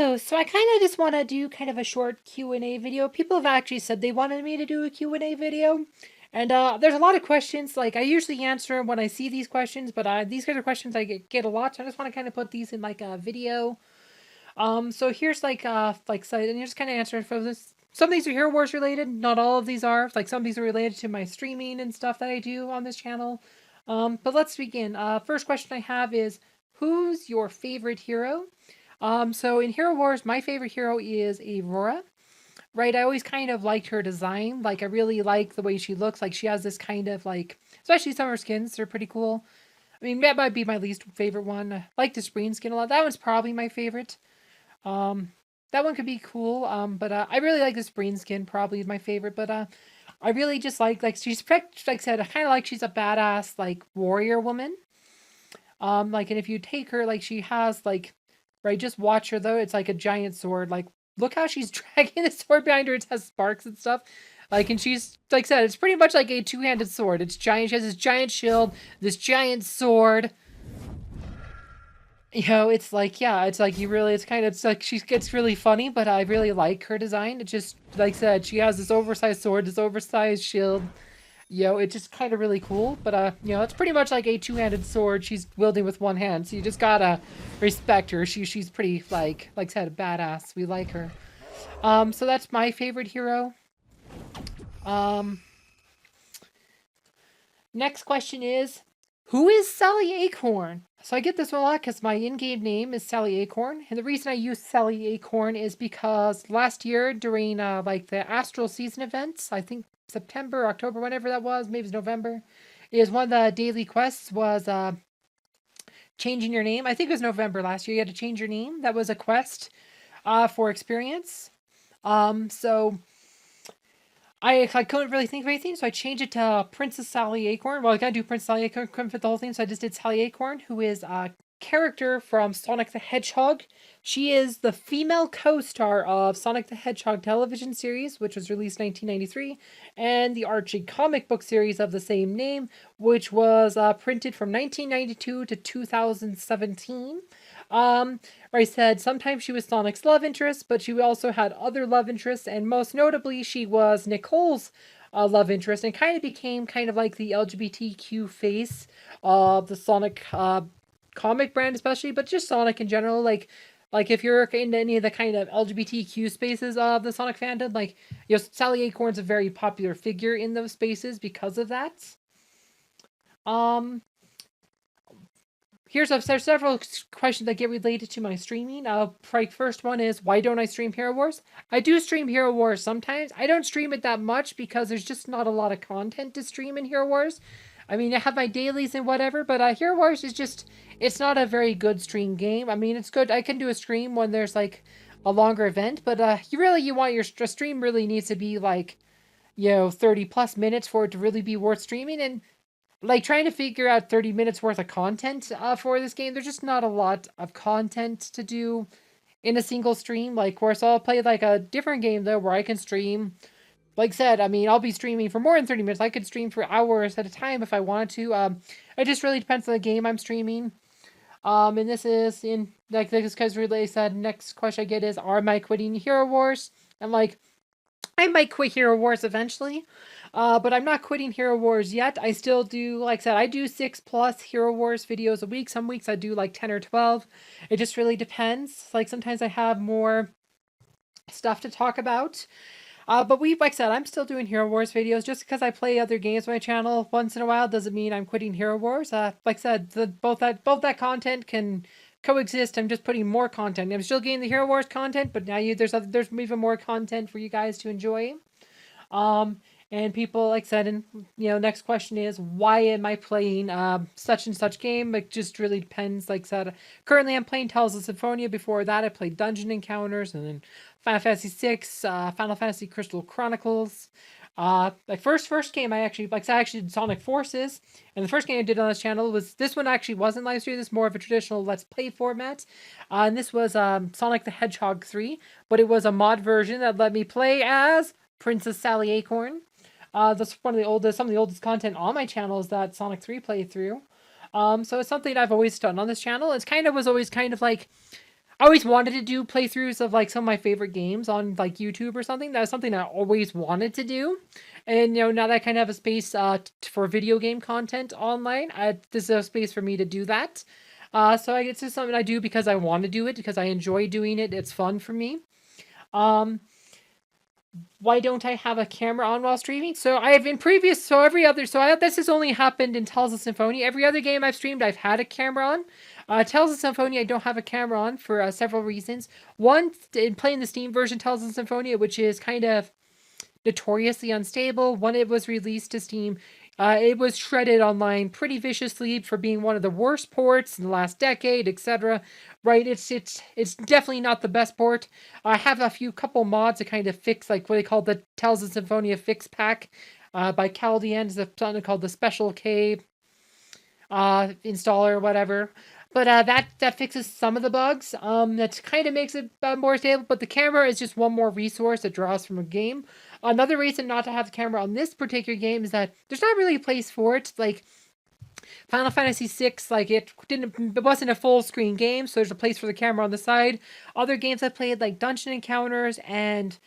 Hello, so I kind of just want to do kind of a short Q&A video. People have actually said they wanted me to do a Q&A video. And there's a lot of questions. Like, I usually answer them when I see these questions, but these kind of questions I get a lot, so I just want to kind of put these in like a video. So here's so, and you're just kind of answering for this. Some of these are Hero Wars related, not all of these are. Like, some of these are related to my streaming and stuff that I do on this channel. But let's begin. First question I have is, who's your favorite hero? So in Hero Wars, my favorite hero is Aurora. Right, I always kind of liked her design. Like, I really like the way she looks. Like, she has this kind of like, especially some of her skins, they're pretty cool. I mean, that might be my least favorite one. I like the Spring skin a lot. That one's probably my favorite. Um, that one could be cool. But I really like the Spring skin, probably my favorite. But I really just like she's like I said, I kind of like she's a badass like warrior woman. Like, and if you take her, like she has like, right, just watch her though. It's like a giant sword. Like, look how she's dragging the sword behind her. It has sparks and stuff. Like, and she's like I said, it's pretty much like a two-handed sword. It's giant. She has this giant shield, this giant sword. You know, it's like, yeah, it's like you really, it's like she gets really funny, but I really like her design. It just, like I said, she has this oversized sword, this oversized shield. You know, it's just kind of really cool. But, you know, it's pretty much like a two-handed sword she's wielding with one hand. So you just gotta respect her. She's pretty, like I said, a badass. We like her. So that's my favorite hero. Um, Next question is, who is Sally Acorn? So I get this one a lot because my in-game name is Sally Acorn. And the reason I use Sally Acorn is because last year during, like, the Astral Season events, I think September, October, whenever that was, maybe it's November, is one of the daily quests was changing your name. I think it was November last year. You had to change your name. That was a quest for experience. So I couldn't really think of anything, so I changed it to Princess Sally Acorn. Well, I gotta do Princess Sally Acorn, couldn't fit the whole thing, so I just did Sally Acorn, who is a character from Sonic the Hedgehog. She is the female co-star of Sonic the Hedgehog television series, which was released in 1993, and the Archie comic book series of the same name, which was printed from 1992 to 2017. I said sometimes she was Sonic's love interest, but she also had other love interests, and most notably, she was Nicole's love interest, and kind of became kind of like the LGBTQ face of the Sonic comic brand, especially, but just Sonic in general. Like if you're into any of the kind of LGBTQ spaces of the Sonic fandom, like, you know, Sally Acorn's a very popular figure in those spaces because of that. There's several questions that get related to my streaming. First one is, why don't I stream Hero Wars? I do stream Hero Wars sometimes. I don't stream it that much because there's just not a lot of content to stream in Hero Wars. I mean, I have my dailies and whatever, but Hero Wars is just, it's not a very good stream game. I mean, it's good. I can do a stream when there's like a longer event, but you want your stream really needs to be like, you know, 30 plus minutes for it to really be worth streaming. And like, trying to figure out 30 minutes worth of content for this game, there's just not a lot of content to do in a single stream. Like, of course, I'll play like a different game though where I can stream. Like I said, I mean, I'll be streaming for more than 30 minutes. I could stream for hours at a time if I wanted to. It just really depends on the game I'm streaming. And this is in, like, this because really said, next question I get is, am I quitting Hero Wars? I'm like, I might quit Hero Wars eventually. But I'm not quitting Hero Wars yet. I still do, like I said, I do 6+ Hero Wars videos a week. Some weeks I do like 10 or 12. It just really depends. Like, sometimes I have more stuff to talk about. But like I said, I'm still doing Hero Wars videos. Just because I play other games on my channel once in a while doesn't mean I'm quitting Hero Wars. Like I said, both that content can coexist. I'm just putting more content. I'm still getting the Hero Wars content, but now there's even more content for you guys to enjoy. And people, like I said, and, you know, next question is, why am I playing such and such game? It just really depends. Like I said, currently I'm playing Tales of Symphonia. Before that, I played Dungeon Encounters, and then Final Fantasy VI, Final Fantasy Crystal Chronicles. Like, first game I actually did Sonic Forces, and the first game I did on this channel was, this one actually wasn't live streamed. This is more of a traditional Let's Play format. And this was Sonic the Hedgehog 3, but it was a mod version that let me play as Princess Sally Acorn. That's some of the oldest content on my channel is that Sonic 3 playthrough. So it's something I've always done on this channel. Was always kind of like, I always wanted to do playthroughs of like some of my favorite games on like YouTube or something. That was something I always wanted to do. And now that I kind of have a space for video game content online, this is a space for me to do that. So it's just something I do because I want to do it, because I enjoy doing it. It's fun for me. Um, why don't I have a camera on while streaming? So I have in previous, so every other, this has only happened in Tales of Symphonia. Every other game I've streamed, I've had a camera on. Tales of Symphonia, I don't have a camera on for several reasons. One, in playing the Steam version Tales of Symphonia, which is kind of notoriously unstable. When it was released to Steam, it was shredded online pretty viciously for being one of the worst ports in the last decade, etc. Right? It's definitely not the best port. I have a couple mods to kind of fix, like what they call the Tales of Symphonia Fix Pack by Chaldean. It's something called the Special K installer or whatever. But that fixes some of the bugs. That kind of makes it more stable. But the camera is just one more resource that draws from a game. Another reason not to have the camera on this particular game is that there's not really a place for it. Like Final Fantasy VI, like it wasn't a full screen game, so there's a place for the camera on the side. Other games I played, like Dungeon Encounters and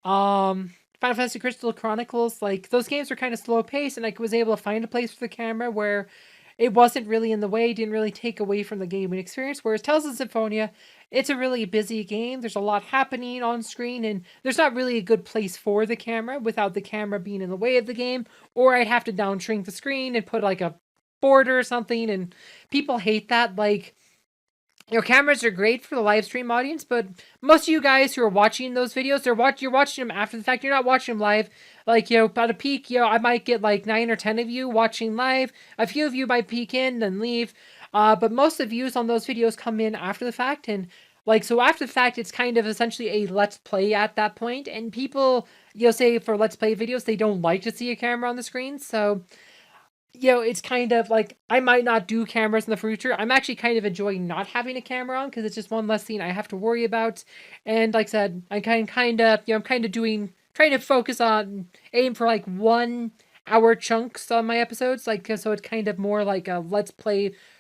Final Fantasy Crystal Chronicles, like those games were kind of slow paced, and I was able to find a place for the camera where it wasn't really in the way, didn't really take away from the gaming experience. Whereas Tales of Symphonia, it's a really busy game. There's a lot happening on screen, and there's not really a good place for the camera without the camera being in the way of the game. Or I'd have to down shrink the screen and put like a border or something, and people hate that. Like, cameras are great for the live stream audience, but most of you guys who are watching those videos, you're watching them after the fact. You're not watching them live. Like, at a peak, I might get like 9 or 10 of you watching live. A few of you might peek in and leave. But most of the views on those videos come in after the fact. And so after the fact, it's kind of essentially a let's play at that point. And people, say for let's play videos, they don't like to see a camera on the screen. So, it's kind of like I might not do cameras in the future. I'm actually kind of enjoying not having a camera on because it's just one less thing I have to worry about. And like I said, I'm kind of trying to focus on aim for like 1 hour chunks on my episodes, so it's kind of more like a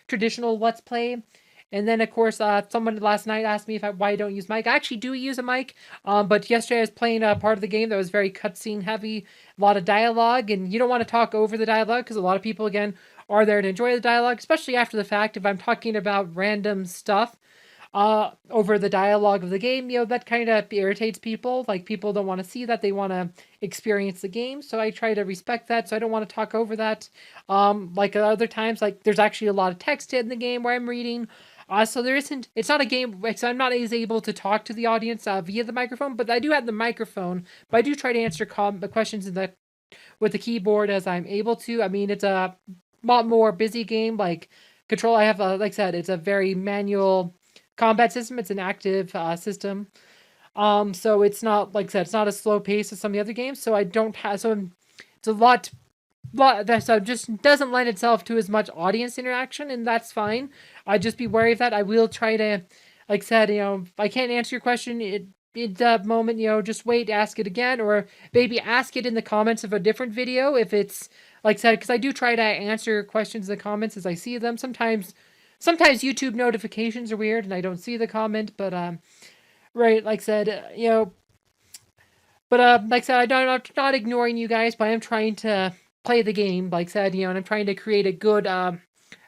traditional let's play. And then, of course, someone last night asked me why I don't use mic. I actually do use a mic, but yesterday I was playing a part of the game that was very cutscene heavy, a lot of dialogue, and you don't want to talk over the dialogue because a lot of people, again, are there to enjoy the dialogue, especially after the fact. If I'm talking about random stuff over the dialogue of the game, that kind of irritates people. Like, people don't want to see that. They want to experience the game, so I try to respect that, so I don't want to talk over that. Like other times, like there's actually a lot of text in the game where I'm reading. So it's not a game, so I'm not as able to talk to the audience via the microphone, but I do have the microphone, but I do try to answer the questions with the keyboard as I'm able to. I mean, it's a lot more busy game, like Control, I have, like I said, it's a very manual combat system, it's an active system. So it's not, like I said, it's not a slow pace as some of the other games, so I don't have, so it's a lot that so just doesn't lend itself to as much audience interaction, and that's fine. I just be wary of that. I will try to, like I said, if I can't answer your question in that moment, just wait, ask it again, or maybe ask it in the comments of a different video if it's, like I said, because I do try to answer questions in the comments as I see them. Sometimes YouTube notifications are weird and I don't see the comment, but right, like I said, but like I said, I'm not ignoring you guys, but I am trying to play the game, like I said, and I'm trying to create a good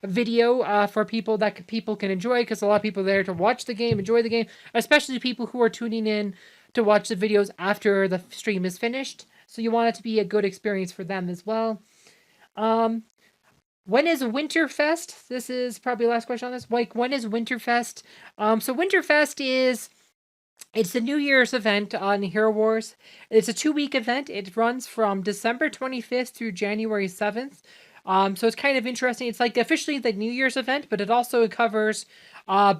video for people that people can enjoy, because a lot of people are there to watch the game, enjoy the game, especially people who are tuning in to watch the videos after the stream is finished. So you want it to be a good experience for them as well. When is Winterfest? This is probably the last question on this. Like, when is Winterfest? So Winterfest it's the New Year's event on Hero Wars. It's a 2-week event. It runs from December 25th through January 7th. So it's kind of interesting. It's like officially the New Year's event, but it also covers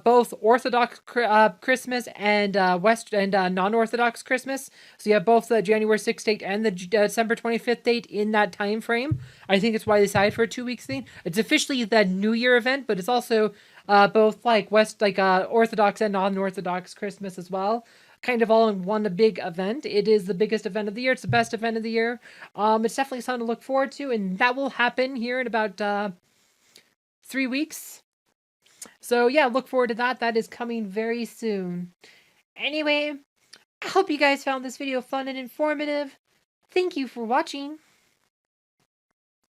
both Orthodox Christmas and non-Orthodox Christmas. So you have both the January 6th date and the December 25th date in that time frame. I think it's why they decided for a 2-week thing. It's officially the New Year event, but it's also both like Orthodox and non-Orthodox Christmas as well. Kind of all in one big event. It is the biggest event of the year. It's the best event of the year. It's definitely something to look forward to, and that will happen here in about 3 weeks. So yeah, look forward to that. That is coming very soon. Anyway, I hope you guys found this video fun and informative. Thank you for watching.